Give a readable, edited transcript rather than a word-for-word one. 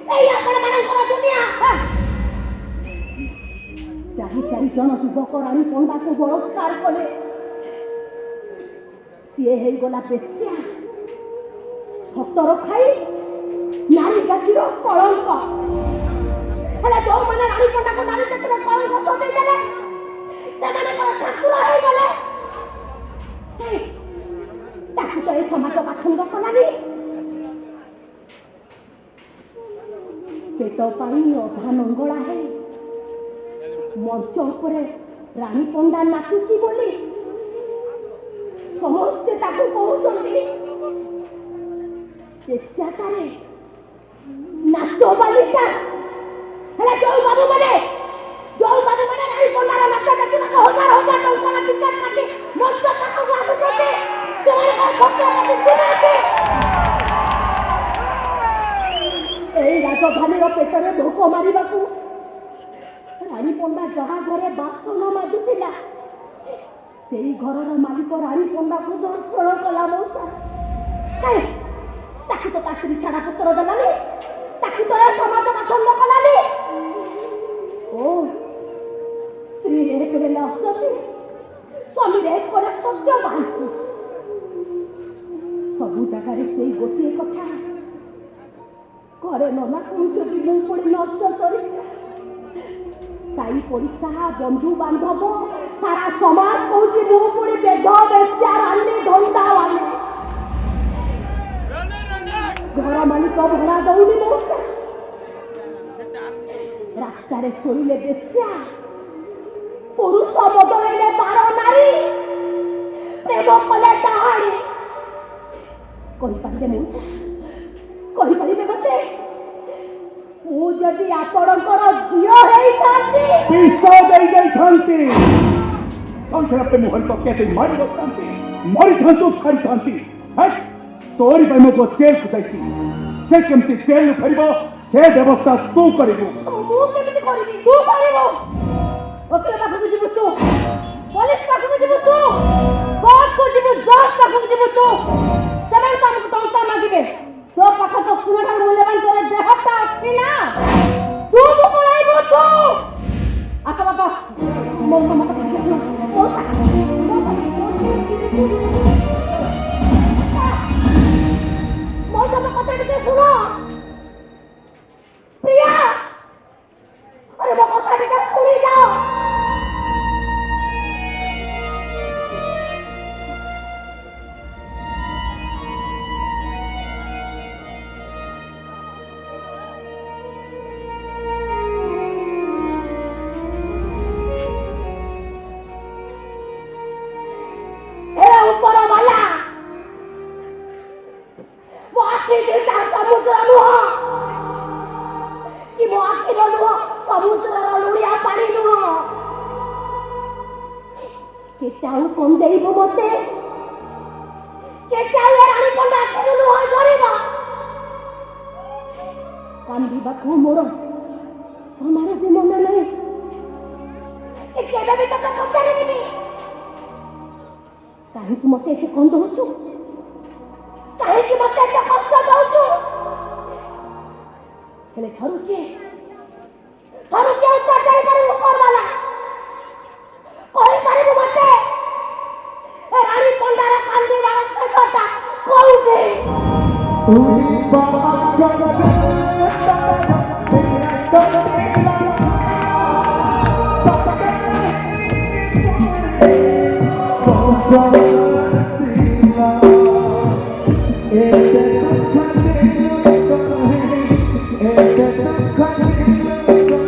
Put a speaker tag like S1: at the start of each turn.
S1: এই ଆପଣ ମାନଙ୍କର ଦୁନିଆ ଚାରି ଜଣ ଯୁବକ ରାଣୀ ପଣ୍ଡାକୁ ବଳାତ୍କାର କଲେ। ସିଏ ହେଇଗଲା ବେଶ୍ୟା, ଭକ୍ତର ଖାଇ, ନାରୀ ଜାତିର କଳଙ୍କ। ହେଲେ ଯୋଉମାନେ ରାଣୀ ପଣ୍ଡାକୁ ନାରୀ ଜାତିର କଳଙ୍କ ସଜେଇ ଦେଲେ ସେମାନଙ୍କର ଠାକୁର ହେଇଗଲେ। ତାକୁ ତ ଏ ସମାଜ ପାଖଣ୍ଡ କଲାନି। ପେଟ ପାଇଁ ଅଧା ନଙ୍ଗଳା ହେଇ ମଞ୍ଚ ଉପରେ ରାଣୀ ପଣ୍ଡା ନାଚୁଛି ବୋଲି ସମସ୍ତେ ତାକୁ କହୁଛନ୍ତି ବେଶ୍ୟାଟାରେ, ନାଚ ବାଲିକା। ହେଲେ ଯୋଉ ବାବୁମାନେ ରାଣୀ ପଣ୍ଡାର ନାଚ ଦେଖିବାକୁ ହଜାର ହଜାର ଟଙ୍କାର ଟିକେଟ କାଟି ମଞ୍ଚ ପାଖକୁ ଆସୁଛନ୍ତି, ଏଇ ରାଜଧାନୀର ପେଟରେ ଧୋକ ମାରିବାକୁ ରାଣୀ ପଣ୍ଡା ଯାହା ଘରେ ବାସନ ମାଜୁଥିଲା ସେଇ ଘରର ମାଲିକ ରାଣୀ ପଣ୍ଡାକୁ ଦର୍ଶନ କଲା। ମଉସା ତାକୁ ତ ତା ସ୍ତ୍ରୀ ଛାଡା ପତ୍ର ଦେଲାନି, ତାକୁ ତ ସମାଜ ପସନ୍ଦ କଲାନି। ଓ ସ୍ତ୍ରୀ ରେପ ହେଲେ ଅସତି, ସ୍ୱାମୀ ରେପ କଲେ ସତ୍ୟବାନ। ସବୁ ଜାଗାରେ ସେଇ ଗୋଟିଏ କଥା, ଘରେ ନନା କହୁଛନ୍ତି ମୁଁ ପୁଣି ନଷ୍ଟ କରି, ସାଇ ପଡ଼ିଶା ବନ୍ଧୁ ବାନ୍ଧବ ସାରା ସମାଜ କହୁଛି ମୁଁ ପୁଣି ବେଦ ବେଶ୍ୟା ରାନ୍ଧି ଧନ୍ଦା ଆନେ। ଘର ମାଲିକ ଭଡ଼ା ଦଉନି ମଉସା, ରାସ୍ତାରେ ଶୋଇଲେ ବେଶ୍ୟା, ପୁରୁଷ ବଦଳେଇଲେ ବାର ନାରୀ, ପ୍ରେମ କଲେ ଡାହାଣୀ। କହିପାରିବେ ମଉସା, କହିପାରିବେ ମତେ, ମୁଁ ଯଦି ଆପଣଙ୍କର ଝିଅ ହେଇଥାନ୍ତି
S2: ବିଷ ଦେଇ ଯାଇଥାନ୍ତି, ସଂସାରରେ ମୁହଁରେ ପକେଇ ମାରି ବସିଥାନ୍ତି, ମରିଥାନ୍ତୁ ଛାଡ଼ିଥାନ୍ତି। ତୋରି ପାଇଁ ମୋ ଜେଲକୁ ଯାଇଛି, ସେ କେମିତି ଜେଲରୁ ଫେରିବ ସେ ବ୍ୟବସ୍ଥା ତୁ କରିବୁ।
S1: ମୁଁ କେମିତି କରିବି? ତୁ କରିବୁ। ଓକିଲ ପାଖକୁ ଯିବୁ ତୁ, ପୋଲିସ ପାଖକୁ ଯିବୁ ତୁ, କୋର୍ଟକୁ ଯିବୁ, ଜଜ୍ ପାଖକୁ ଯିବୁ ତୁ। ସେମାନେ ତ ଆମକୁ ଟଙ୍କା ମାଗିବେ। ତୋ ପାଖ ତ ସୁନାଠାରୁ ମୂଲ୍ୟବାନ ତୋର ଦେହଟା ଅଛି ନା, ତୁ ପଳାଇବୁ ତୁ। ଆସ ବାପା, ମୋ କଥା ଟିକେ ଶୁଣ। ପ୍ରିୟା, ଆରେ ମୋ କଥା ଟିକେ ଶୁଣି ଯାଅ। କାନ୍ଦିବାକୁ ମୋର ସମାଜ ମନ ନାହିଁ, କେବେ ବି ତତେ ପଚାରିବି କାହିଁକି ମତେ ଏତେ କନ୍ଦଉଛୁ, କାହିଁକି ମତେ ଏତେ କଷ୍ଟ ଦଉଛୁ। ହେଲେ ଥରୁଛି ଯାଇପାରିବୁ କରବାଲା, କହିପାରିବୁ ମତେ ରାଣୀ ପଣ୍ଡାର କାନ୍ଦିବାର ଶେଷଟା କୋଉଠି?
S2: Oh